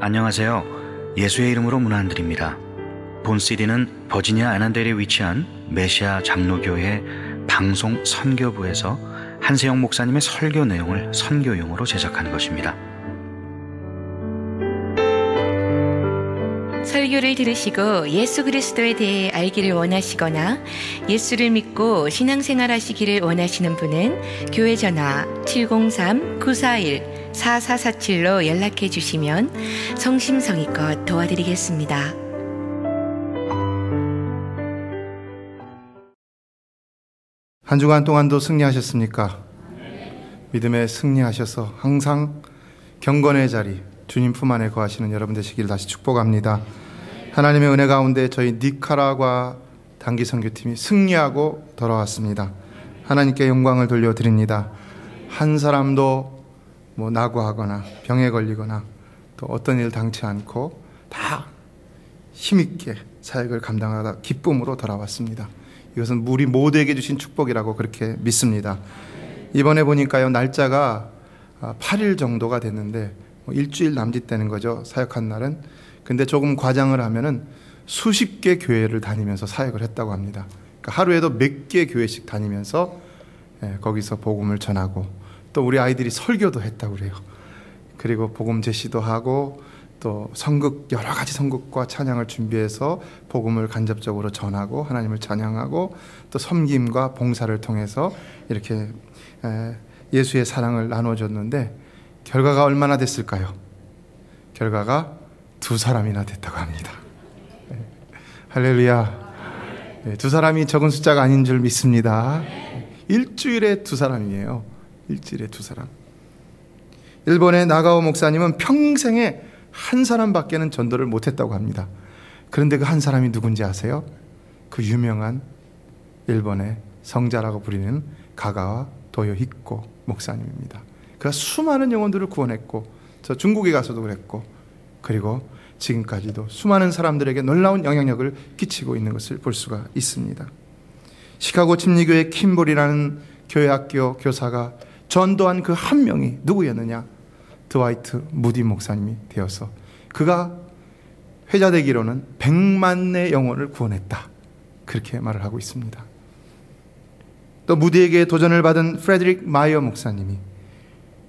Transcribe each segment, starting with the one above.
안녕하세요. 예수의 이름으로 문안 안 드립니다. 본 CD는 버지니아 애난델에 위치한 메시아 장로교회 방송 선교부에서 한세영 목사님의 설교 내용을 선교용으로 제작한 것입니다. 설교를 들으시고 예수 그리스도에 대해 알기를 원하시거나 예수를 믿고 신앙생활 하시기를 원하시는 분은 교회 전화 703-941-4447로 연락해 주시면 성심성의껏 도와드리겠습니다. 한 주간 동안도 승리하셨습니까? 믿음에 승리하셔서 항상 경건의 자리, 주님 품 안에 거하시는 여러분 되시기를 다시 축복합니다. 하나님의 은혜 가운데 저희 니카라과 단기 선교팀이 승리하고 돌아왔습니다. 하나님께 영광을 돌려드립니다. 한 사람도 낙오하거나 병에 걸리거나 또 어떤 일 당치 않고 다 힘있게 사역을 감당하다 기쁨으로 돌아왔습니다. 이것은 우리 모두에게 주신 축복이라고 그렇게 믿습니다. 이번에 보니까요, 날짜가 8일 정도가 됐는데 일주일 남짓되는 거죠, 사역한 날은. 근데 조금 과장을 하면은 수십 개 교회를 다니면서 사역을 했다고 합니다. 그러니까 하루에도 몇 개 교회씩 다니면서 거기서 복음을 전하고, 또 우리 아이들이 설교도 했다고 그래요. 그리고 복음 제시도 하고, 또 선극, 여러 가지 선극과 찬양을 준비해서 복음을 간접적으로 전하고 하나님을 찬양하고, 또 섬김과 봉사를 통해서 이렇게 예수의 사랑을 나눠줬는데 결과가 얼마나 됐을까요? 결과가 2사람이나 됐다고 합니다. 할렐루야. 2사람이 적은 숫자가 아닌 줄 믿습니다. 일주일에 2사람이에요. 일주일에 2사람. 일본의 나가오 목사님은 평생에 한 사람밖에는 전도를 못했다고 합니다. 그런데 그 한 사람이 누군지 아세요? 그 유명한 일본의 성자라고 부리는 가가와 도요히코 목사님입니다. 그가 수많은 영혼들을 구원했고, 저 중국에 가서도 그랬고, 그리고 지금까지도 수많은 사람들에게 놀라운 영향력을 끼치고 있는 것을 볼 수가 있습니다. 시카고 침례교회 킴볼이라는 교회학교 교사가 전도한 그 한 명이 누구였느냐? 드와이트 무디 목사님이 되어서 그가 회자되기로는 100만의 영혼을 구원했다, 그렇게 말을 하고 있습니다. 또 무디에게 도전을 받은 프레드릭 마이어 목사님이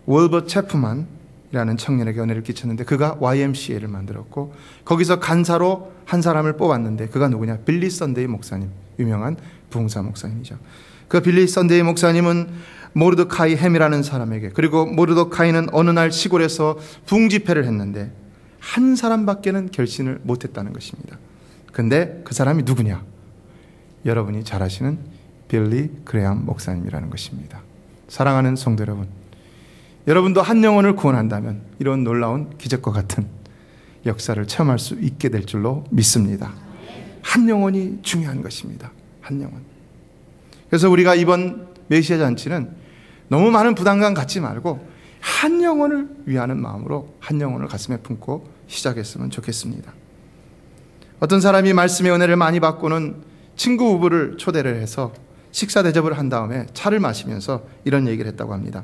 월버 체프만이라는 청년에게 은혜를 끼쳤는데 그가 YMCA를 만들었고, 거기서 간사로 한 사람을 뽑았는데 그가 누구냐? 빌리 선데이 목사님, 유명한 부흥사 목사님이죠. 그 빌리 선데이 목사님은 모르드카이 햄이라는 사람에게, 그리고 모르드카이는 어느 날 시골에서 부흥집회를 했는데 한 사람밖에는 결신을 못했다는 것입니다. 근데 그 사람이 누구냐? 여러분이 잘 아시는 빌리 그레암 목사님이라는 것입니다. 사랑하는 성도 여러분, 여러분도 한 영혼을 구원한다면 이런 놀라운 기적과 같은 역사를 체험할 수 있게 될 줄로 믿습니다. 한 영혼이 중요한 것입니다. 한 영혼. 그래서 우리가 이번 메시아 잔치는 너무 많은 부담감 갖지 말고 한 영혼을 위하는 마음으로 한 영혼을 가슴에 품고 시작했으면 좋겠습니다. 어떤 사람이 말씀의 은혜를 많이 받고는 친구 부부를 초대를 해서 식사 대접을 한 다음에 차를 마시면서 이런 얘기를 했다고 합니다.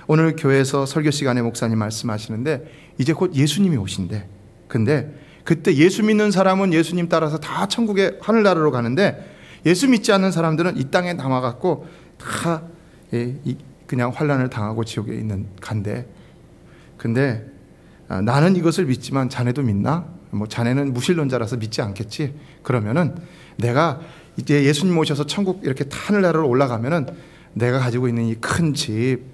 오늘 교회에서 설교 시간에 목사님 말씀하시는데 이제 곧 예수님이 오신대. 근데 그때 예수 믿는 사람은 예수님 따라서 다 천국의 하늘나라로 가는데 예수 믿지 않는 사람들은 이 땅에 남아갖고 다 그냥 환난을 당하고 지옥에 있는 간대. 근데 나는 이것을 믿지만 자네도 믿나? 자네는 무신론자라서 믿지 않겠지? 그러면은 내가 이제 예수님 오셔서 천국 이렇게 하늘나라로 올라가면은 내가 가지고 있는 이 큰 집,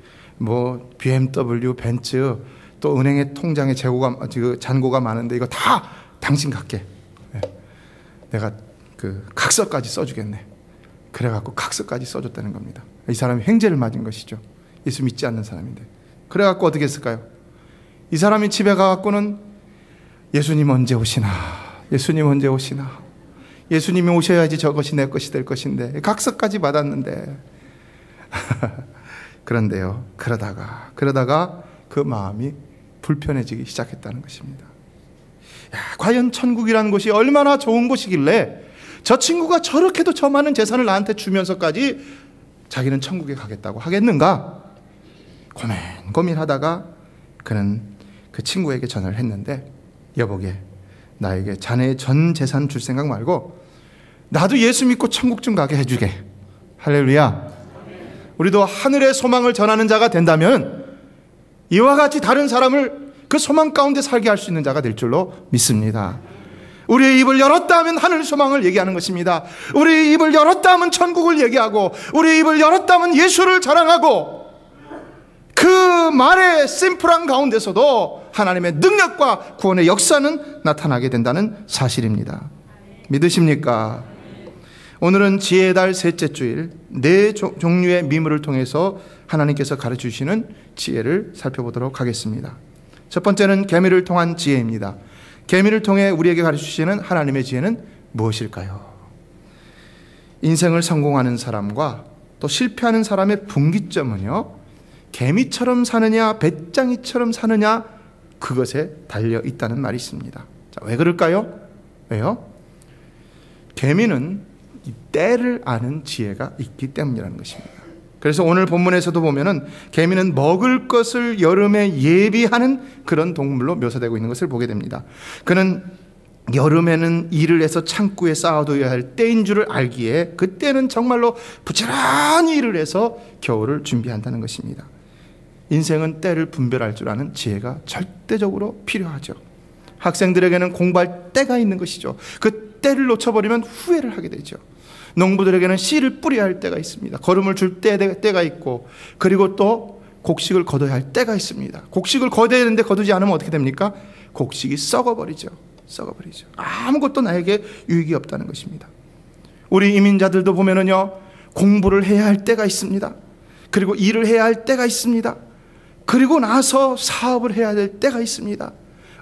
BMW, 벤츠, 또 은행의 통장에 잔고가 많은데 이거 다 당신 갖게. 내가 그 각서까지 써주겠네. 그래갖고 각서까지 써줬다는 겁니다. 이 사람이 횡재를 맞은 것이죠. 예수 믿지 않는 사람인데. 그래갖고 어떻게 했을까요? 이 사람이 집에 가갖고는 예수님 언제 오시나, 예수님 언제 오시나, 예수님이 오셔야지 저것이 내 것이 될 것인데 각서까지 받았는데 그런데요, 그러다가 그 마음이 불편해지기 시작했다는 것입니다. 과연 천국이라는 곳이 얼마나 좋은 곳이길래 저 친구가 저렇게도 저 많은 재산을 나한테 주면서까지 자기는 천국에 가겠다고 하겠는가? 고민하다가 그는 그 친구에게 전화를 했는데 여보게, 나에게 자네의 전 재산 줄 생각 말고 나도 예수 믿고 천국 좀 가게 해주게. 할렐루야. 우리도 하늘의 소망을 전하는 자가 된다면 이와 같이 다른 사람을 그 소망 가운데 살게 할 수 있는 자가 될 줄로 믿습니다. 우리의 입을 열었다 하면 하늘 소망을 얘기하는 것입니다. 우리의 입을 열었다 하면 천국을 얘기하고, 우리의 입을 열었다 하면 예수를 자랑하고, 그 말의 심플한 가운데서도 하나님의 능력과 구원의 역사는 나타나게 된다는 사실입니다. 믿으십니까? 오늘은 지혜의 달 셋째 주일, 네 종류의 미물을 통해서 하나님께서 가르쳐주시는 지혜를 살펴보도록 하겠습니다. 첫 번째는 개미를 통한 지혜입니다. 개미를 통해 우리에게 가르쳐주시는 하나님의 지혜는 무엇일까요? 인생을 성공하는 사람과 또 실패하는 사람의 분기점은요, 개미처럼 사느냐 배짱이처럼 사느냐, 그것에 달려 있다는 말이 있습니다. 자, 왜 그럴까요? 왜요? 개미는 이 때를 아는 지혜가 있기 때문이라는 것입니다. 그래서 오늘 본문에서도 보면은 개미는 먹을 것을 여름에 예비하는 그런 동물로 묘사되고 있는 것을 보게 됩니다. 그는 여름에는 일을 해서 창고에 쌓아둬야 할 때인 줄을 알기에 그때는 정말로 부지런히 일을 해서 겨울을 준비한다는 것입니다. 인생은 때를 분별할 줄 아는 지혜가 절대적으로 필요하죠. 학생들에게는 공부할 때가 있는 것이죠. 그 때를 놓쳐버리면 후회를 하게 되죠. 농부들에게는 씨를 뿌려야 할 때가 있습니다. 거름을 줄 때가 있고, 그리고 또 곡식을 거둬야 할 때가 있습니다. 곡식을 거둬야 되는데 거두지 않으면 어떻게 됩니까? 곡식이 썩어버리죠. 아무것도 나에게 유익이 없다는 것입니다. 우리 이민자들도 보면은요, 공부를 해야 할 때가 있습니다. 그리고 일을 해야 할 때가 있습니다. 그리고 나서 사업을 해야 될 때가 있습니다.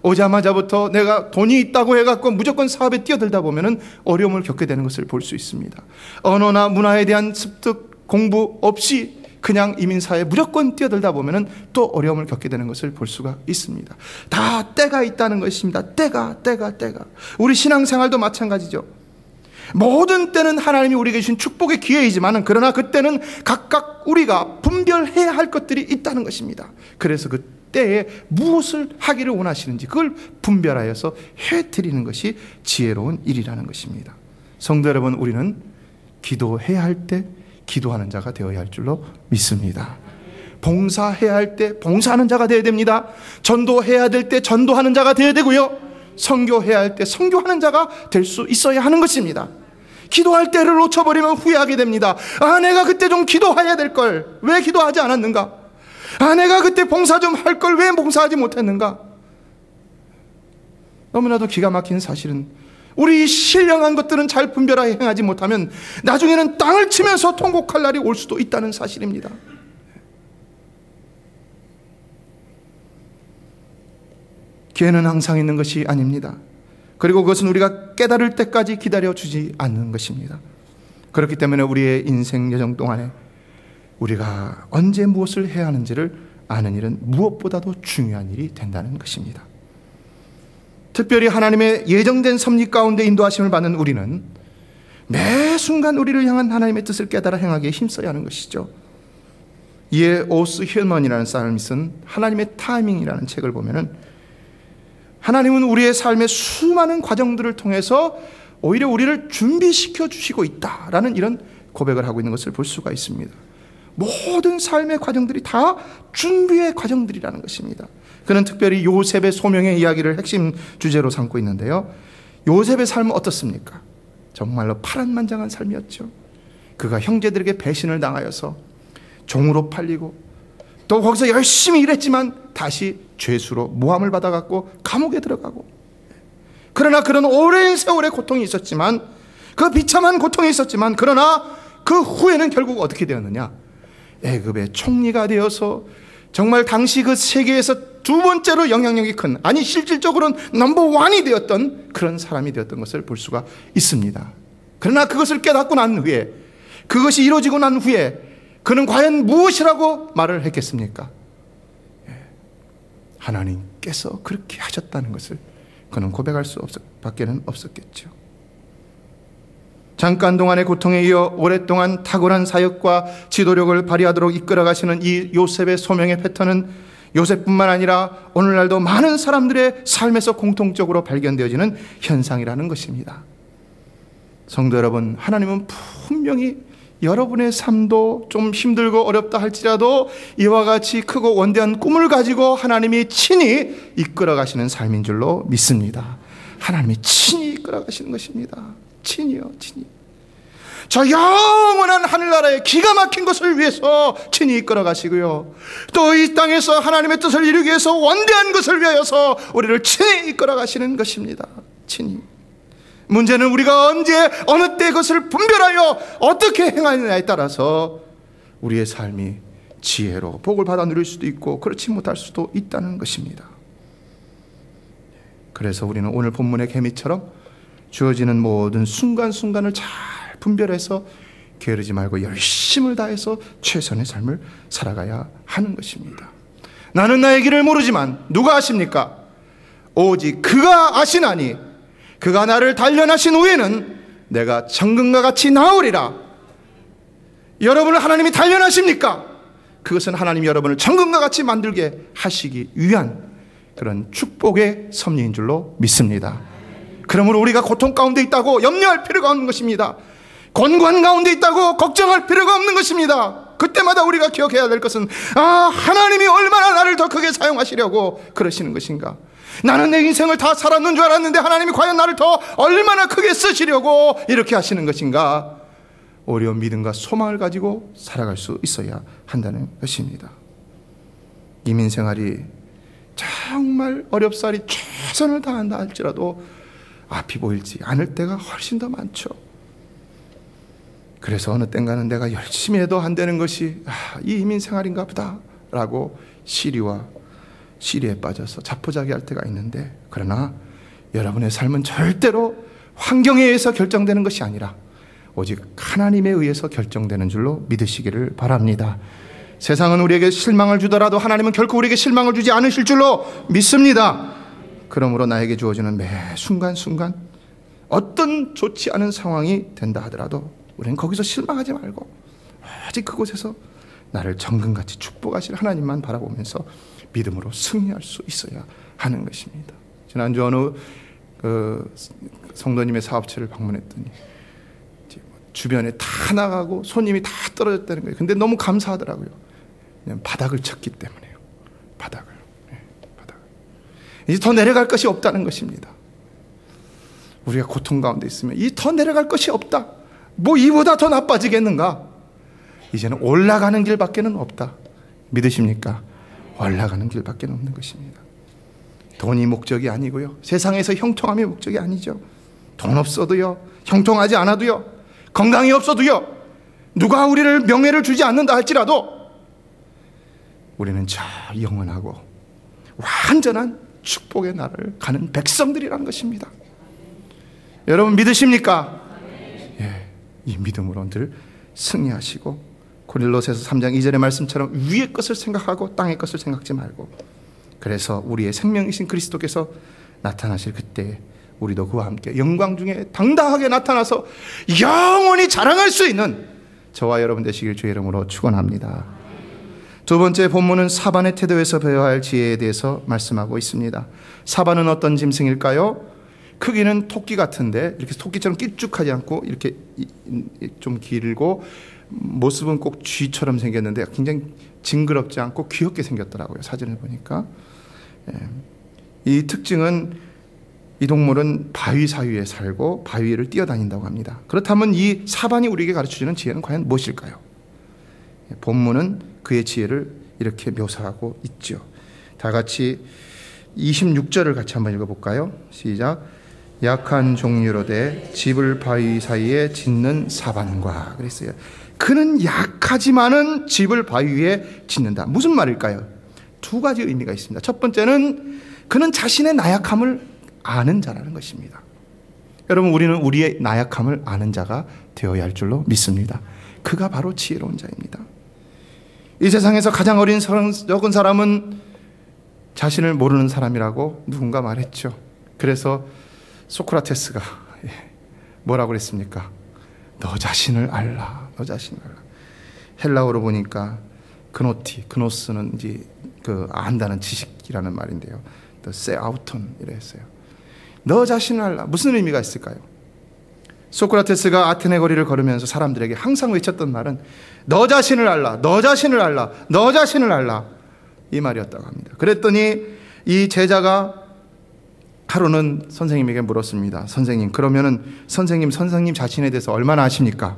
오자마자부터 내가 돈이 있다고 해갖고 무조건 사업에 뛰어들다 보면은 어려움을 겪게 되는 것을 볼 수 있습니다. 언어나 문화에 대한 습득, 공부 없이 그냥 이민사회에 무조건 뛰어들다 보면은 또 어려움을 겪게 되는 것을 볼 수가 있습니다. 다 때가 있다는 것입니다. 때가. 우리 신앙생활도 마찬가지죠. 모든 때는 하나님이 우리에게 주신 축복의 기회이지만, 그러나 그때는 각각 우리가 분별해야 할 것들이 있다는 것입니다. 그래서 그 때에 무엇을 하기를 원하시는지 그걸 분별하여서 해드리는 것이 지혜로운 일이라는 것입니다. 성도 여러분, 우리는 기도해야 할 때 기도하는 자가 되어야 할 줄로 믿습니다. 봉사해야 할 때 봉사하는 자가 되어야 됩니다. 전도해야 될 때 전도하는 자가 되어야 되고요, 선교해야 할 때 선교하는 자가 될 수 있어야 하는 것입니다. 기도할 때를 놓쳐버리면 후회하게 됩니다. 내가 그때 좀 기도해야 될 걸 왜 기도하지 않았는가? 내가 그때 봉사 좀 할 걸 왜 봉사하지 못했는가? 너무나도 기가 막힌 사실은 우리 신령한 것들은 잘 분별하여 행하지 못하면 나중에는 땅을 치면서 통곡할 날이 올 수도 있다는 사실입니다. 기회는 항상 있는 것이 아닙니다. 그리고 그것은 우리가 깨달을 때까지 기다려주지 않는 것입니다. 그렇기 때문에 우리의 인생 여정 동안에 우리가 언제 무엇을 해야 하는지를 아는 일은 무엇보다도 중요한 일이 된다는 것입니다. 특별히 하나님의 예정된 섭리 가운데 인도하심을 받는 우리는 매 순간 우리를 향한 하나님의 뜻을 깨달아 행하기에 힘써야 하는 것이죠. 이에 오스 힐먼이라는 사람이 쓴 하나님의 타이밍이라는 책을 보면은, 하나님은 우리의 삶의 수많은 과정들을 통해서 오히려 우리를 준비시켜 주시고 있다라는 이런 고백을 하고 있는 것을 볼 수가 있습니다. 모든 삶의 과정들이 다 준비의 과정들이라는 것입니다. 그는 특별히 요셉의 소명의 이야기를 핵심 주제로 삼고 있는데요, 요셉의 삶은 어떻습니까? 정말로 파란만장한 삶이었죠. 그가 형제들에게 배신을 당하여서 종으로 팔리고, 또 거기서 열심히 일했지만 다시 죄수로 모함을 받아갖고 감옥에 들어가고, 그러나 그런 오랜 세월의 고통이 있었지만, 그 비참한 고통이 있었지만, 그러나 그 후에는 결국 어떻게 되었느냐? 애굽의 총리가 되어서 정말 당시 그 세계에서 두 번째로 영향력이 큰, 아니 실질적으로는 넘버원이 되었던 그런 사람이 되었던 것을 볼 수가 있습니다. 그러나 그것을 깨닫고 난 후에, 그것이 이루어지고 난 후에 그는 과연 무엇이라고 말을 했겠습니까? 하나님께서 그렇게 하셨다는 것을 그는 고백할 수밖에는 없었겠죠. 잠깐 동안의 고통에 이어 오랫동안 탁월한 사역과 지도력을 발휘하도록 이끌어 가시는 이 요셉의 소명의 패턴은 요셉뿐만 아니라 오늘날도 많은 사람들의 삶에서 공통적으로 발견되어지는 현상이라는 것입니다. 성도 여러분, 하나님은 분명히 여러분의 삶도 좀 힘들고 어렵다 할지라도 이와 같이 크고 원대한 꿈을 가지고 하나님이 친히 이끌어 가시는 삶인 줄로 믿습니다. 하나님이 친히 이끌어 가시는 것입니다. 친히요, 친히. 저 영원한 하늘나라의 기가 막힌 것을 위해서 친히 이끌어 가시고요, 또 이 땅에서 하나님의 뜻을 이루기 위해서 원대한 것을 위하여서 우리를 친히 이끌어 가시는 것입니다. 친히. 문제는 우리가 언제 어느 때 그것을 분별하여 어떻게 행하느냐에 따라서 우리의 삶이 지혜로 복을 받아 누릴 수도 있고 그렇지 못할 수도 있다는 것입니다. 그래서 우리는 오늘 본문의 개미처럼 주어지는 모든 순간순간을 잘 분별해서 게으르지 말고 열심을 다해서 최선의 삶을 살아가야 하는 것입니다. 나는 나의 길을 모르지만 누가 아십니까? 오직 그가 아시나니 그가 나를 단련하신 후에는 내가 정금과 같이 나으리라. 여러분을 하나님이 단련하십니까? 그것은 하나님이 여러분을 정금과 같이 만들게 하시기 위한 그런 축복의 섭리인 줄로 믿습니다. 그러므로 우리가 고통 가운데 있다고 염려할 필요가 없는 것입니다. 곤관 가운데 있다고 걱정할 필요가 없는 것입니다. 그때마다 우리가 기억해야 될 것은 하나님이 얼마나 나를 더 크게 사용하시려고 그러시는 것인가. 나는 내 인생을 다 살았는 줄 알았는데 하나님이 과연 나를 더 얼마나 크게 쓰시려고 이렇게 하시는 것인가. 어려운 믿음과 소망을 가지고 살아갈 수 있어야 한다는 것입니다. 이민생활이 정말 어렵사리 최선을 다한다 할지라도 앞이 보이지 않을 때가 훨씬 더 많죠. 그래서 어느 땐가는 내가 열심히 해도 안 되는 것이 이 이민생활인가 보다 라고 시리에 빠져서 자포자기할 때가 있는데, 그러나 여러분의 삶은 절대로 환경에 의해서 결정되는 것이 아니라 오직 하나님에 의해서 결정되는 줄로 믿으시기를 바랍니다. 세상은 우리에게 실망을 주더라도 하나님은 결코 우리에게 실망을 주지 않으실 줄로 믿습니다. 그러므로 나에게 주어지는 매 순간순간 어떤 좋지 않은 상황이 된다 하더라도 우리는 거기서 실망하지 말고 아직 그곳에서 나를 정금같이 축복하실 하나님만 바라보면서 믿음으로 승리할 수 있어야 하는 것입니다. 지난주 어느 성도님의 사업체를 방문했더니 주변에 다 나가고 손님이 다 떨어졌다는 거예요. 근데 너무 감사하더라고요. 그냥 바닥을 쳤기 때문에요. 바닥을. 이제 더 내려갈 것이 없다는 것입니다. 우리가 고통 가운데 있으면 이 더 내려갈 것이 없다. 뭐 이보다 더 나빠지겠는가? 이제는 올라가는 길밖에는 없다. 믿으십니까? 올라가는 길밖에 없는 것입니다. 돈이 목적이 아니고요, 세상에서 형통함이 목적이 아니죠. 돈 없어도요, 형통하지 않아도요, 건강이 없어도요, 누가 우리를 명예를 주지 않는다 할지라도 우리는 저 영원하고 완전한 축복의 나라를 가는 백성들이란 것입니다. 여러분 믿으십니까? 이 믿음으로 늘 승리하시고 고린도서에서 3장 2절의 말씀처럼 위의 것을 생각하고 땅의 것을 생각지 말고, 그래서 우리의 생명이신 그리스도께서 나타나실 그때 우리도 그와 함께 영광 중에 당당하게 나타나서 영원히 자랑할 수 있는 저와 여러분 되시길 주의 이름으로 축원합니다. 두 번째 본문은 사반의 태도에서 배워야 할 지혜에 대해서 말씀하고 있습니다. 사반은 어떤 짐승일까요? 크기는 토끼 같은데 이렇게 토끼처럼 길쭉하지 않고 이렇게 좀 길고 모습은 꼭 쥐처럼 생겼는데 굉장히 징그럽지 않고 귀엽게 생겼더라고요. 사진을 보니까. 이 특징은 이 동물은 바위 사이에 살고 바위를 뛰어다닌다고 합니다. 그렇다면 이 사반이 우리에게 가르쳐주는 지혜는 과연 무엇일까요? 본문은 그의 지혜를 이렇게 묘사하고 있죠. 다 같이 26절을 같이 한번 읽어볼까요? 시작. 약한 종류로되 집을 바위 사이에 짓는 사반과 그랬어요. 그는 약하지만은 집을 바위 위에 짓는다. 무슨 말일까요? 두 가지 의미가 있습니다. 첫 번째는 그는 자신의 나약함을 아는 자라는 것입니다. 여러분, 우리는 우리의 나약함을 아는 자가 되어야 할 줄로 믿습니다. 그가 바로 지혜로운 자입니다. 이 세상에서 가장 어린 적은 사람은 자신을 모르는 사람이라고 누군가 말했죠. 그래서 소크라테스가 뭐라고 그랬습니까? 너 자신을 알라. 너 자신을 알라. 헬라어로 보니까 그노스는 이제 안다는 지식이라는 말인데요. 또 세아우톤 이래 했어요. 너 자신을 알라. 무슨 의미가 있을까요? 소크라테스가 아테네 거리를 걸으면서 사람들에게 항상 외쳤던 말은 너 자신을 알라, 너 자신을 알라, 너 자신을 알라, 이 말이었다고 합니다. 그랬더니 이 제자가 하루는 선생님에게 물었습니다. 선생님, 그러면은 선생님 자신에 대해서 얼마나 아십니까?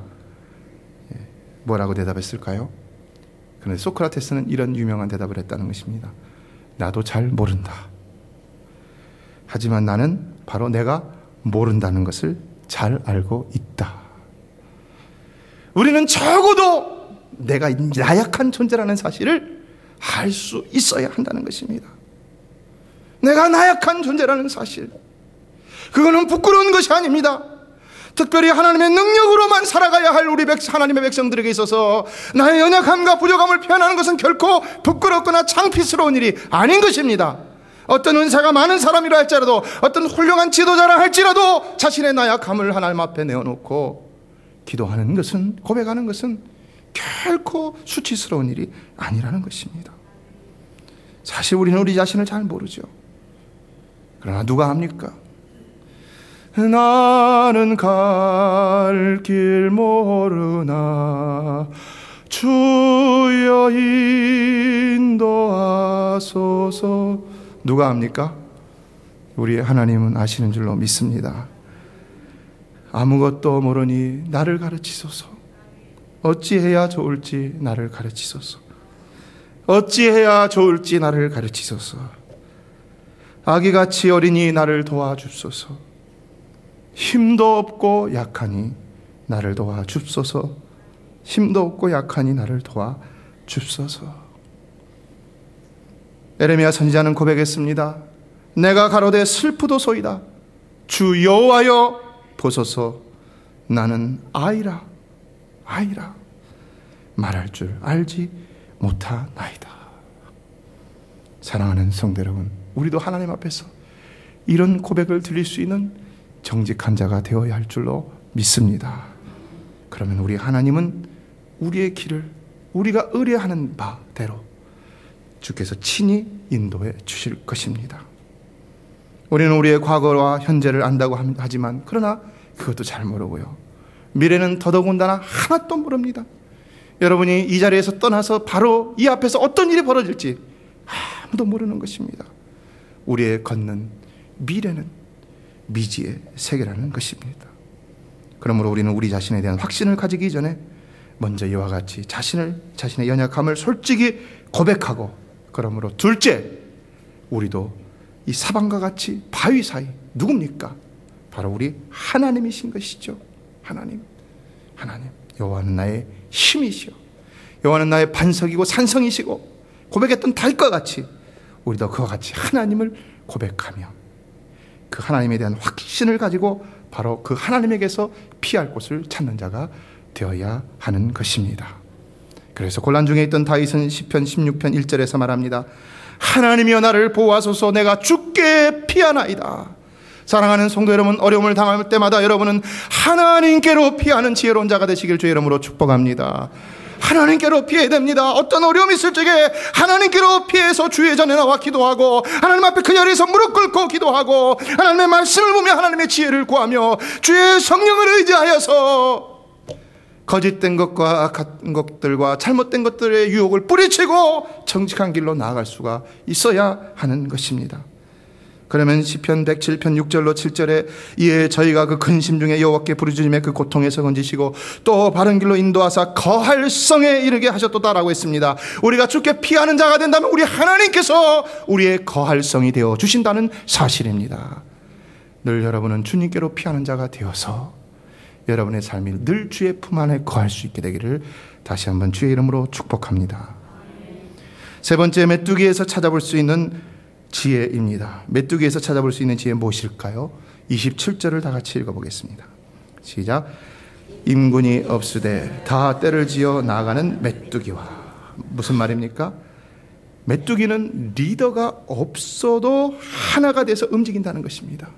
뭐라고 대답했을까요? 그런데 소크라테스는 이런 유명한 대답을 했다는 것입니다. 나도 잘 모른다. 하지만 나는 바로 내가 모른다는 것을 잘 알고 있다. 우리는 적어도 내가 나약한 존재라는 사실을 알 수 있어야 한다는 것입니다. 내가 나약한 존재라는 사실, 그거는 부끄러운 것이 아닙니다. 특별히 하나님의 능력으로만 살아가야 할 우리 하나님의 백성들에게 있어서 나의 연약함과 부족함을 표현하는 것은 결코 부끄럽거나 창피스러운 일이 아닌 것입니다. 어떤 은사가 많은 사람이라 할지라도, 어떤 훌륭한 지도자라 할지라도 자신의 나약함을 하나님 앞에 내어놓고 기도하는 것은, 고백하는 것은 결코 수치스러운 일이 아니라는 것입니다. 사실 우리는 우리 자신을 잘 모르죠. 그러나 누가 합니까? 나는 갈 길 모르나 주여 인도하소서. 누가 합니까? 우리 하나님은 아시는 줄로 믿습니다. 아무것도 모르니 나를 가르치소서. 어찌해야 좋을지 나를 가르치소서. 어찌해야 좋을지 나를 가르치소서. 아기같이 어리니 나를 도와주소서. 힘도 없고 약하니 나를 도와주소서. 힘도 없고 약하니 나를 도와주소서. 에레미야 선지자는 고백했습니다. 내가 가로되 슬프도소이다. 주 여호와여 보소서. 나는 아이라 말할 줄 알지 못하나이다. 사랑하는 성도 여러분, 우리도 하나님 앞에서 이런 고백을 드릴 수 있는 정직한 자가 되어야 할 줄로 믿습니다. 그러면 우리 하나님은 우리의 길을 우리가 의뢰하는 바대로 주께서 친히 인도해 주실 것입니다. 우리는 우리의 과거와 현재를 안다고 하지만 그러나 그것도 잘 모르고요, 미래는 더더군다나 하나도 모릅니다. 여러분이 이 자리에서 떠나서 바로 이 앞에서 어떤 일이 벌어질지 아무도 모르는 것입니다. 우리의 걷는 미래는 미지의 세계라는 것입니다. 그러므로 우리는 우리 자신에 대한 확신을 가지기 전에 먼저 이와 같이 자신의 연약함을 솔직히 고백하고, 그러므로 둘째, 우리도 이 사방과 같이 바위 사이 누굽니까? 바로 우리 하나님이신 것이죠. 하나님. 여호와는 나의 힘이시오. 여호와는 나의 반석이고 산성이시고, 고백했던 다윗과 같이 우리도 그와 같이 하나님을 고백하며 그 하나님에 대한 확신을 가지고 바로 그 하나님에게서 피할 곳을 찾는 자가 되어야 하는 것입니다. 그래서 곤란 중에 있던 다윗은 시편 16편 1절에서 말합니다. 하나님이여 나를 보호하소서. 내가 주께 피하나이다. 사랑하는 성도 여러분, 어려움을 당할 때마다 여러분은 하나님께로 피하는 지혜로운 자가 되시길 주의 이름으로 축복합니다. 하나님께로 피해야 됩니다. 어떤 어려움이 있을 적에 하나님께로 피해서 주의 전에 나와 기도하고, 하나님 앞에 그 자리에서 무릎 꿇고 기도하고, 하나님의 말씀을 보며 하나님의 지혜를 구하며 주의 성령을 의지하여서 거짓된 것과 악한 것들과 잘못된 것들의 유혹을 뿌리치고 정직한 길로 나아갈 수가 있어야 하는 것입니다. 그러면 시편 107편 6절로 7절에 이에 저희가 그 근심 중에 여호와께 부르짖음에 그 고통에서 건지시고 또 바른 길로 인도하사 거할 성에 이르게 하셨도다라고 했습니다. 우리가 주께 피하는 자가 된다면 우리 하나님께서 우리의 거할 성이 되어 주신다는 사실입니다. 늘 여러분은 주님께로 피하는 자가 되어서 여러분의 삶이 늘 주의 품 안에 거할 수 있게 되기를 다시 한번 주의 이름으로 축복합니다. 세 번째, 메뚜기에서 찾아볼 수 있는 지혜입니다. 메뚜기에서 찾아볼 수 있는 지혜 무엇일까요? 27절을 다 같이 읽어보겠습니다. 시작. 임군이 없으되 다 때를 지어 나아가는 메뚜기와. 무슨 말입니까? 메뚜기는 리더가 없어도 하나가 돼서 움직인다는 것입니다.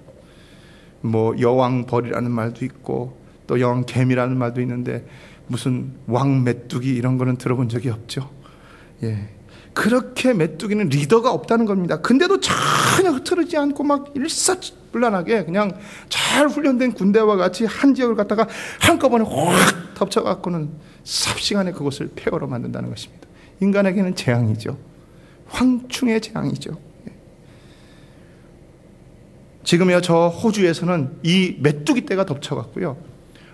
뭐 여왕벌이라는 말도 있고 또 여왕개미라는 말도 있는데 무슨 왕메뚜기 이런 거는 들어본 적이 없죠. 예. 그렇게 메뚜기는 리더가 없다는 겁니다. 근데도 전혀 흐트러지지 않고 막 일사불란하게 그냥 잘 훈련된 군대와 같이 한 지역을 갖다가 한꺼번에 확 덮쳐갖고는 삽시간에 그곳을 폐허로 만든다는 것입니다. 인간에게는 재앙이죠. 황충의 재앙이죠. 지금요 저 호주에서는 이 메뚜기 떼가 덮쳐갖고요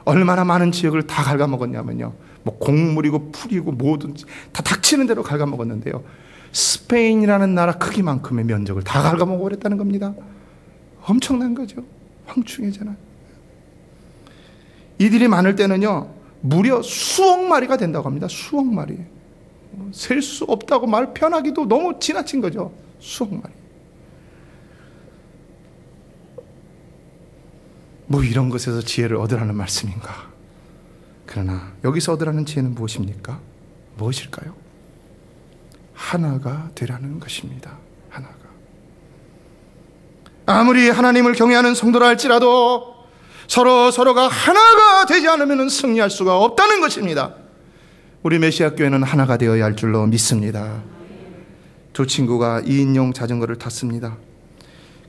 얼마나 많은 지역을 다 갉아먹었냐면요, 뭐 곡물이고 풀이고 뭐든지 다 닥치는 대로 갉아먹었는데요, 스페인이라는 나라 크기만큼의 면적을 다 갉아먹어버렸다는 겁니다. 엄청난 거죠. 황충의 재난. 이들이 많을 때는요 무려 수억 마리가 된다고 합니다. 수억 마리. 셀 수 없다고 말 표현하기도 너무 지나친 거죠. 수억 마리. 뭐 이런 것에서 지혜를 얻으라는 말씀인가? 그러나 여기서 얻으라는 지혜는 무엇입니까? 무엇일까요? 하나가 되라는 것입니다. 하나가. 아무리 하나님을 경외하는 성도라 할지라도 서로가 하나가 되지 않으면 승리할 수가 없다는 것입니다. 우리 메시아 교회는 하나가 되어야 할 줄로 믿습니다. 두 친구가 2인용 자전거를 탔습니다.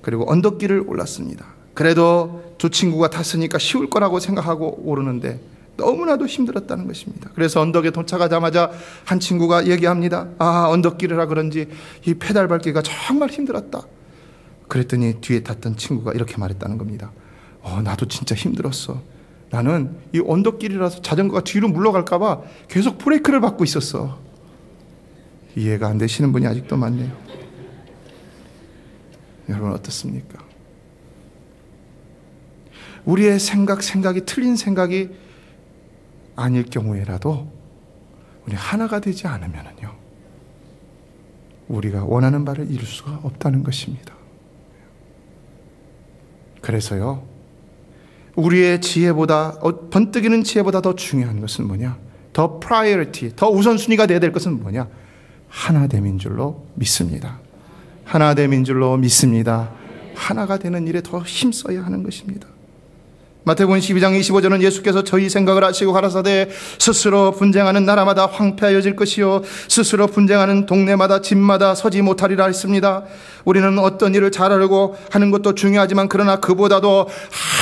그리고 언덕길을 올랐습니다. 그래도 두 친구가 탔으니까 쉬울 거라고 생각하고 오르는데 너무나도 힘들었다는 것입니다. 그래서 언덕에 도착하자마자 한 친구가 얘기합니다. 아, 언덕길이라 그런지 이 페달 밟기가 정말 힘들었다. 그랬더니 뒤에 탔던 친구가 이렇게 말했다는 겁니다. 나도 진짜 힘들었어. 나는 이 언덕길이라서 자전거가 뒤로 물러갈까 봐 계속 브레이크를 밟고 있었어. 이해가 안 되시는 분이 아직도 많네요. 여러분 어떻습니까? 우리의 생각이 틀린 생각이 아닐 경우에라도 우리 하나가 되지 않으면요 우리가 원하는 바를 이룰 수가 없다는 것입니다. 그래서요 우리의 지혜보다 번뜩이는 지혜보다 더 중요한 것은 뭐냐? 더 프라이어리티, 더 우선순위가 되어야 될 것은 뭐냐? 하나됨인 줄로 믿습니다. 하나됨인 줄로 믿습니다. 하나가 되는 일에 더 힘써야 하는 것입니다. 마태복음 12장 25절은 예수께서 저희 생각을 하시고 가라사대 스스로 분쟁하는 나라마다 황폐하여질 것이요 스스로 분쟁하는 동네마다 집마다 서지 못하리라 했습니다. 우리는 어떤 일을 잘하려고 하는 것도 중요하지만 그러나 그보다도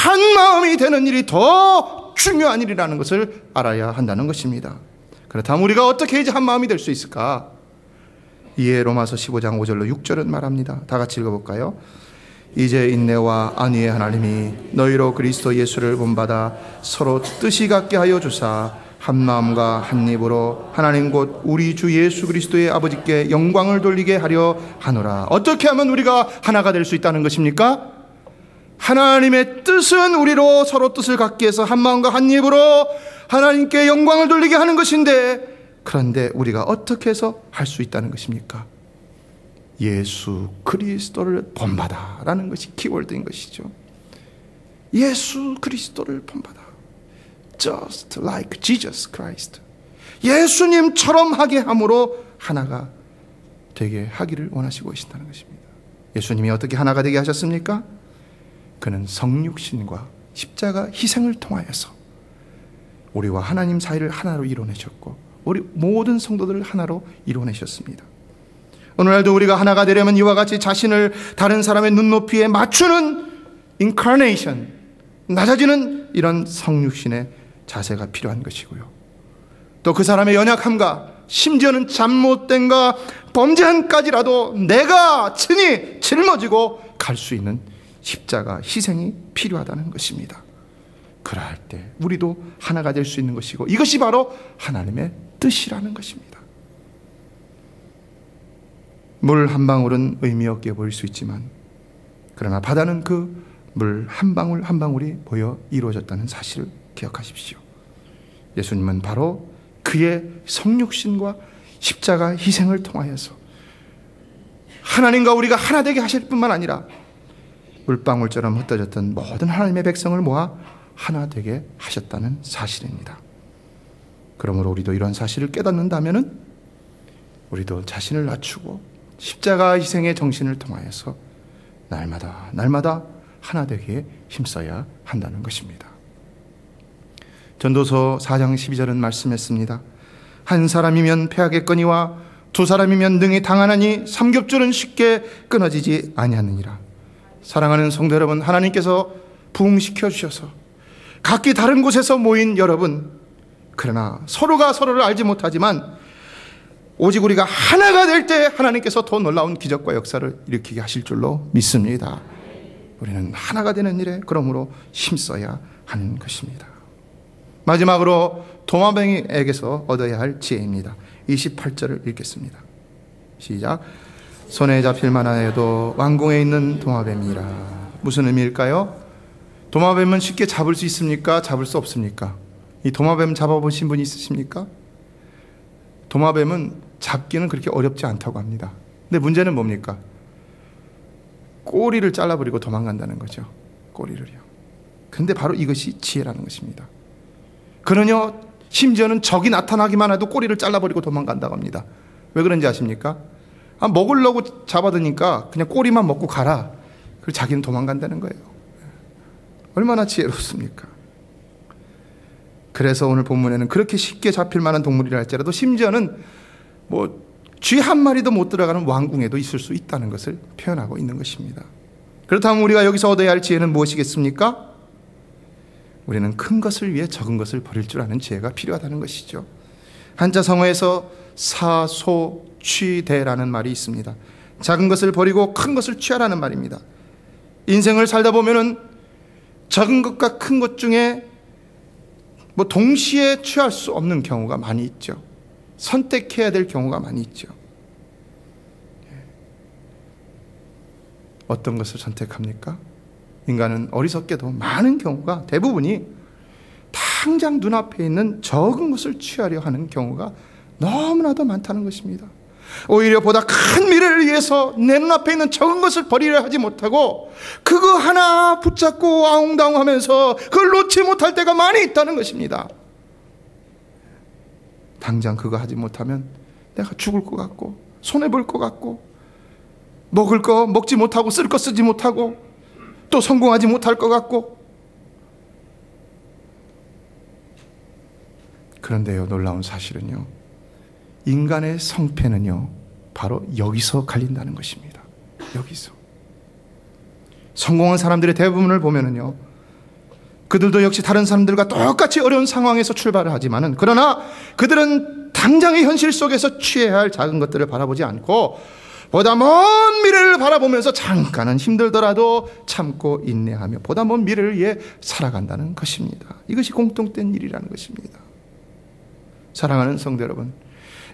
한 마음이 되는 일이 더 중요한 일이라는 것을 알아야 한다는 것입니다. 그렇다면 우리가 어떻게 해야지 한 마음이 될 수 있을까? 이에 로마서 15장 5절로 6절은 말합니다. 다 같이 읽어볼까요? 이제 인내와 안위의 하나님이 너희로 그리스도 예수를 본받아 서로 뜻이 같게 하여 주사 한 마음과 한 입으로 하나님 곧 우리 주 예수 그리스도의 아버지께 영광을 돌리게 하려 하노라. 어떻게 하면 우리가 하나가 될 수 있다는 것입니까? 하나님의 뜻은 우리로 서로 뜻을 갖게 해서 한 마음과 한 입으로 하나님께 영광을 돌리게 하는 것인데, 그런데 우리가 어떻게 해서 할 수 있다는 것입니까? 예수 그리스도를 본받아라는 것이 키워드인 것이죠. 예수 그리스도를 본받아. Just like Jesus Christ. 예수님처럼 하게 함으로 하나가 되게 하기를 원하시고 계신다는 것입니다. 예수님이 어떻게 하나가 되게 하셨습니까? 그는 성육신과 십자가 희생을 통하여서 우리와 하나님 사이를 하나로 이뤄내셨고 우리 모든 성도들을 하나로 이뤄내셨습니다. 오늘날도 우리가 하나가 되려면 이와 같이 자신을 다른 사람의 눈높이에 맞추는 인카네이션, 낮아지는 이런 성육신의 자세가 필요한 것이고요. 또 그 사람의 연약함과 심지어는 잘못된과 범죄한까지라도 내가 친히 짊어지고 갈 수 있는 십자가 희생이 필요하다는 것입니다. 그러할 때 우리도 하나가 될 수 있는 것이고 이것이 바로 하나님의 뜻이라는 것입니다. 물 한 방울은 의미 없게 보일 수 있지만 그러나 바다는 그 물 한 방울 한 방울이 모여 이루어졌다는 사실을 기억하십시오. 예수님은 바로 그의 성육신과 십자가 희생을 통하여서 하나님과 우리가 하나 되게 하실 뿐만 아니라 물방울처럼 흩어졌던 모든 하나님의 백성을 모아 하나 되게 하셨다는 사실입니다. 그러므로 우리도 이런 사실을 깨닫는다면 우리도 자신을 낮추고 십자가 희생의 정신을 통하여서 날마다 하나 되기에 힘써야 한다는 것입니다. 전도서 4장 12절은 말씀했습니다. 한 사람이면 패하겠거니와 두 사람이면 능히 당하나니 삼겹줄은 쉽게 끊어지지 아니하느니라. 사랑하는 성도 여러분, 하나님께서 부흥시켜 주셔서 각기 다른 곳에서 모인 여러분, 그러나 서로가 서로를 알지 못하지만 오직 우리가 하나가 될 때 하나님께서 더 놀라운 기적과 역사를 일으키게 하실 줄로 믿습니다. 우리는 하나가 되는 일에 그러므로 힘써야 하는 것입니다. 마지막으로 도마뱀에게서 얻어야 할 지혜입니다. 28절을 읽겠습니다. 시작. 손에 잡힐 만하여도 왕궁에 있는 도마뱀이라. 무슨 의미일까요? 도마뱀은 쉽게 잡을 수 있습니까? 잡을 수 없습니까? 이 도마뱀 잡아보신 분 있으십니까? 도마뱀은 잡기는 그렇게 어렵지 않다고 합니다. 근데 문제는 뭡니까? 꼬리를 잘라버리고 도망간다는 거죠. 꼬리를요. 근데 바로 이것이 지혜라는 것입니다. 그러냐 심지어는 적이 나타나기만 해도 꼬리를 잘라버리고 도망간다고 합니다. 왜 그런지 아십니까? 먹으려고 잡아드니까 그냥 꼬리만 먹고 가라. 그리고 자기는 도망간다는 거예요. 얼마나 지혜롭습니까? 그래서 오늘 본문에는 그렇게 쉽게 잡힐 만한 동물이라 할지라도 심지어는 쥐 한 마리도 못 들어가는 왕궁에도 있을 수 있다는 것을 표현하고 있는 것입니다. 그렇다면 우리가 여기서 얻어야 할 지혜는 무엇이겠습니까? 우리는 큰 것을 위해 적은 것을 버릴 줄 아는 지혜가 필요하다는 것이죠. 한자 성어에서 사소취대라는 말이 있습니다. 작은 것을 버리고 큰 것을 취하라는 말입니다. 인생을 살다 보면은 적은 것과 큰 것 중에 동시에 취할 수 없는 경우가 많이 있죠. 선택해야 될 경우가 많이 있죠. 어떤 것을 선택합니까? 인간은 어리석게도 많은 경우가 대부분이 당장 눈앞에 있는 적은 것을 취하려 하는 경우가 너무나도 많다는 것입니다. 오히려 보다 큰 미래를 위해서 내 눈앞에 있는 적은 것을 버리려 하지 못하고 그거 하나 붙잡고 아웅다웅하면서 그걸 놓지 못할 때가 많이 있다는 것입니다. 당장 그거 하지 못하면 내가 죽을 것 같고 손해볼 것 같고 먹을 거 먹지 못하고 쓸 거 쓰지 못하고 또 성공하지 못할 것 같고. 그런데요, 놀라운 사실은요, 인간의 성패는요 바로 여기서 갈린다는 것입니다. 여기서. 성공한 사람들의 대부분을 보면은요, 그들도 역시 다른 사람들과 똑같이 어려운 상황에서 출발을 하지만은, 그러나 그들은 당장의 현실 속에서 취해야 할 작은 것들을 바라보지 않고 보다 먼 미래를 바라보면서 잠깐은 힘들더라도 참고 인내하며 보다 먼 미래를 위해 살아간다는 것입니다. 이것이 공통된 일이라는 것입니다. 사랑하는 성도 여러분,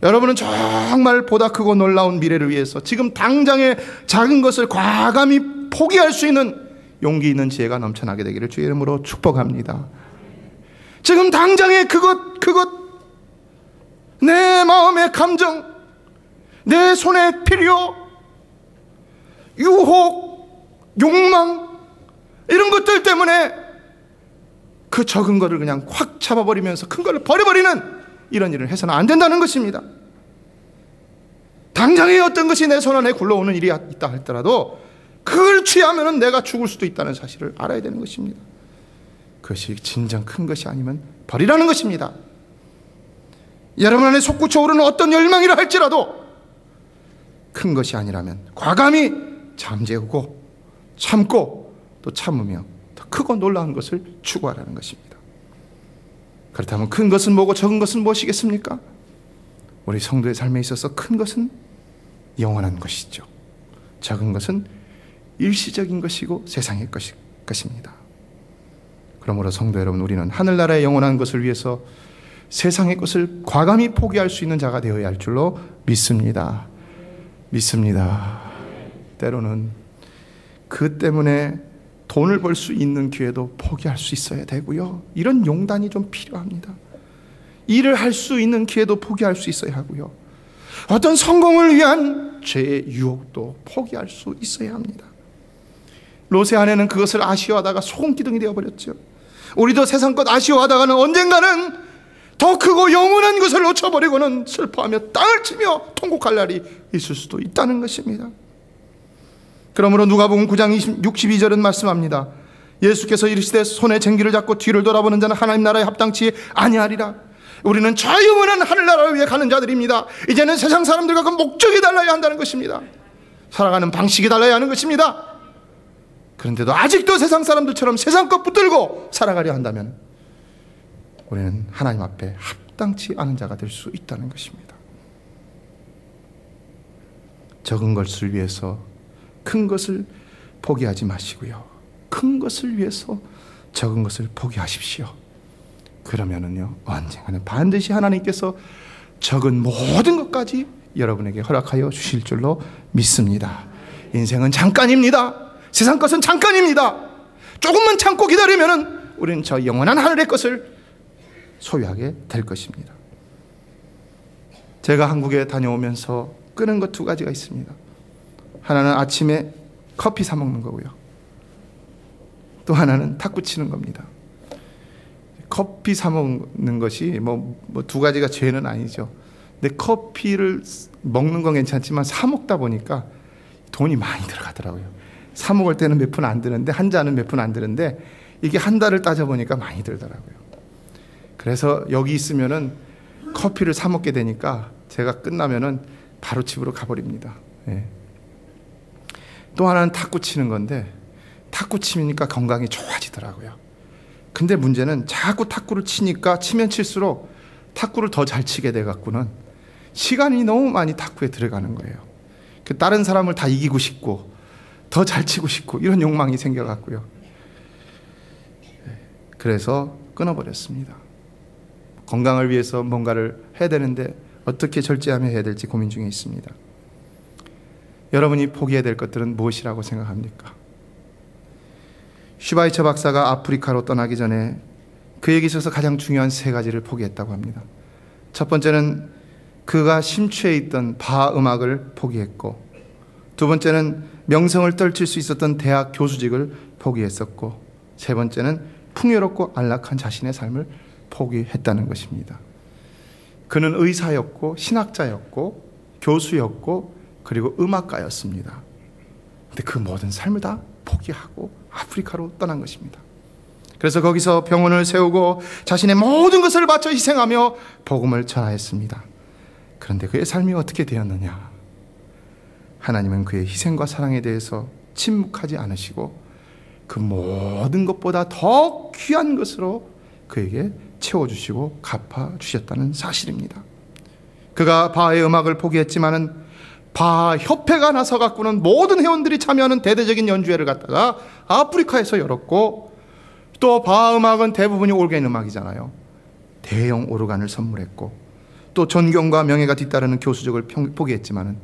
여러분은 정말 보다 크고 놀라운 미래를 위해서 지금 당장의 작은 것을 과감히 포기할 수 있는 용기 있는 지혜가 넘쳐나게 되기를 주의 이름으로 축복합니다. 지금 당장의 그것 내 마음의 감정, 내 손의 필요, 유혹, 욕망, 이런 것들 때문에 그 적은 거를 그냥 확 잡아버리면서 큰 거를 버려버리는 이런 일을 해서는 안 된다는 것입니다. 당장에 어떤 것이 내 손 안에 굴러오는 일이 있다 할지라도 그걸 취하면 내가 죽을 수도 있다는 사실을 알아야 되는 것입니다. 그것이 진정 큰 것이 아니면 버리라는 것입니다. 여러분 안에 솟구쳐 오르는 어떤 열망이라 할지라도 큰 것이 아니라면 과감히 잠재우고 참고 또 참으며 더 크고 놀라운 것을 추구하라는 것입니다. 그렇다면 큰 것은 뭐고 적은 것은 무엇이겠습니까? 우리 성도의 삶에 있어서 큰 것은 영원한 것이죠. 작은 것은 일시적인 것이고 세상의 것입니다. 그러므로 성도 여러분, 우리는 하늘나라의 영원한 것을 위해서 세상의 것을 과감히 포기할 수 있는 자가 되어야 할 줄로 믿습니다. 때로는 그 때문에 돈을 벌 수 있는 기회도 포기할 수 있어야 되고요. 이런 용단이 좀 필요합니다. 일을 할 수 있는 기회도 포기할 수 있어야 하고요. 어떤 성공을 위한 죄의 유혹도 포기할 수 있어야 합니다. 롯의 아내는 그것을 아쉬워하다가 소금기둥이 되어버렸죠. 우리도 세상 것 아쉬워하다가는 언젠가는 더 크고 영원한 것을 놓쳐버리고는 슬퍼하며 땅을 치며 통곡할 날이 있을 수도 있다는 것입니다. 그러므로 누가복음 9장 62절은 말씀합니다. 예수께서 이르시되 손에 쟁기를 잡고 뒤를 돌아보는 자는 하나님 나라에 합당치 아니하리라. 우리는 저 영원한 하늘나라를 위해 가는 자들입니다. 이제는 세상 사람들과 그 목적이 달라야 한다는 것입니다. 살아가는 방식이 달라야 하는 것입니다. 그런데도 아직도 세상 사람들처럼 세상 것 붙들고 살아가려 한다면 우리는 하나님 앞에 합당치 않은 자가 될 수 있다는 것입니다. 적은 것을 위해서 큰 것을 포기하지 마시고요, 큰 것을 위해서 적은 것을 포기하십시오. 그러면은요, 언젠가는 반드시 하나님께서 적은 모든 것까지 여러분에게 허락하여 주실 줄로 믿습니다. 인생은 잠깐입니다. 세상 것은 잠깐입니다. 조금만 참고 기다리면은 우리는 저 영원한 하늘의 것을 소유하게 될 것입니다. 제가 한국에 다녀오면서 끄는 것 두 가지가 있습니다. 하나는 아침에 커피 사 먹는 거고요, 또 하나는 탁구 치는 겁니다. 커피 사 먹는 것이 뭐 두 가지가 죄는 아니죠. 근데 커피를 먹는 건 괜찮지만 사 먹다 보니까 돈이 많이 들어가더라고요. 사 먹을 때는 몇 푼 안 드는데, 한 잔은 몇 푼 안 드는데, 이게 한 달을 따져보니까 많이 들더라고요. 그래서 여기 있으면은 커피를 사 먹게 되니까 제가 끝나면은 바로 집으로 가버립니다. 예. 또 하나는 탁구 치는 건데, 탁구 치니까 건강이 좋아지더라고요. 근데 문제는 자꾸 탁구를 치니까 치면 칠수록 탁구를 더 잘 치게 돼 갖고는 시간이 너무 많이 탁구에 들어가는 거예요. 다른 사람을 다 이기고 싶고 더 잘 치고 싶고 이런 욕망이 생겨 갖고요. 그래서 끊어버렸습니다. 건강을 위해서 뭔가를 해야 되는데 어떻게 절제하며 해야 될지 고민 중에 있습니다. 여러분이 포기해야 될 것들은 무엇이라고 생각합니까? 슈바이처 박사가 아프리카로 떠나기 전에 그에게 있어서 가장 중요한 세 가지를 포기했다고 합니다. 첫 번째는 그가 심취해 있던 바 음악을 포기했고, 두 번째는 명성을 떨칠 수 있었던 대학 교수직을 포기했었고, 세 번째는 풍요롭고 안락한 자신의 삶을 포기했다는 것입니다. 그는 의사였고 신학자였고 교수였고 그리고 음악가였습니다. 근데 그 모든 삶을 다 포기하고 아프리카로 떠난 것입니다. 그래서 거기서 병원을 세우고 자신의 모든 것을 바쳐 희생하며 복음을 전하였습니다. 그런데 그의 삶이 어떻게 되었느냐? 하나님은 그의 희생과 사랑에 대해서 침묵하지 않으시고 그 모든 것보다 더 귀한 것으로 그에게 채워주시고 갚아주셨다는 사실입니다. 그가 바하의 음악을 포기했지만은 바하 협회가 나서 갖고는 모든 회원들이 참여하는 대대적인 연주회를 갖다가 아프리카에서 열었고, 또 바하 음악은 대부분이 올게인 음악이잖아요. 대형 오르간을 선물했고, 또 존경과 명예가 뒤따르는 교수직을 포기했지만은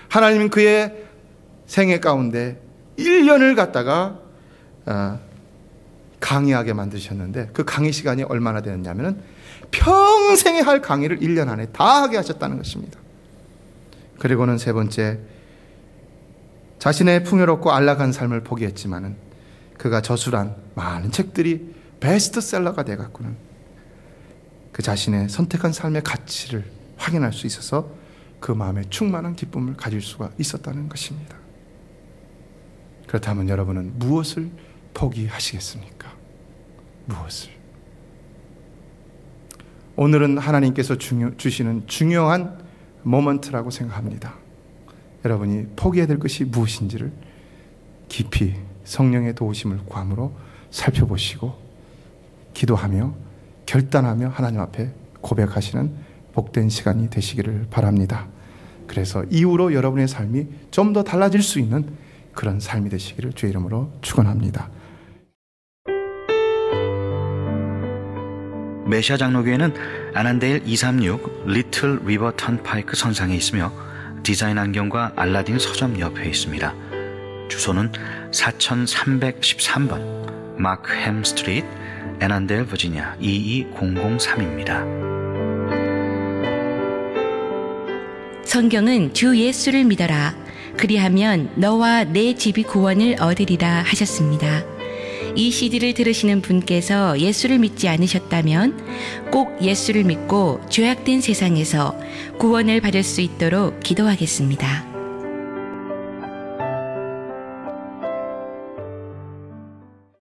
하나님은 그의 생애 가운데 1년을 갖다가 강의하게 만드셨는데, 그 강의 시간이 얼마나 되었냐면은 평생에 할 강의를 1년 안에 다 하게 하셨다는 것입니다. 그리고는 세 번째, 자신의 풍요롭고 안락한 삶을 포기했지만은 그가 저술한 많은 책들이 베스트셀러가 돼 갖고는 그 자신의 선택한 삶의 가치를 확인할 수 있어서 그 마음에 충만한 기쁨을 가질 수가 있었다는 것입니다. 그렇다면 여러분은 무엇을 포기하시겠습니까? 무엇을? 오늘은 하나님께서 주시는 중요한 모먼트라고 생각합니다. 여러분이 포기해야 될 것이 무엇인지를 깊이 성령의 도우심을 구함으로 살펴보시고 기도하며 결단하며 하나님 앞에 고백하시는 복된 시간이 되시기를 바랍니다. 그래서 이후로 여러분의 삶이 좀 더 달라질 수 있는 그런 삶이 되시기를 주의 이름으로 축원합니다. 메시아 장로교회는 아난데일 236 리틀 리버 턴파이크 선상에 있으며 디자인 안경과 알라딘 서점 옆에 있습니다. 주소는 4313번 마크햄 스트리트, 애난데일, 버지니아 22003입니다. 성경은 주 예수를 믿어라. 그리하면 너와 내 집이 구원을 얻으리라 하셨습니다. 이 CD를 들으시는 분께서 예수를 믿지 않으셨다면 꼭 예수를 믿고 죄악된 세상에서 구원을 받을 수 있도록 기도하겠습니다.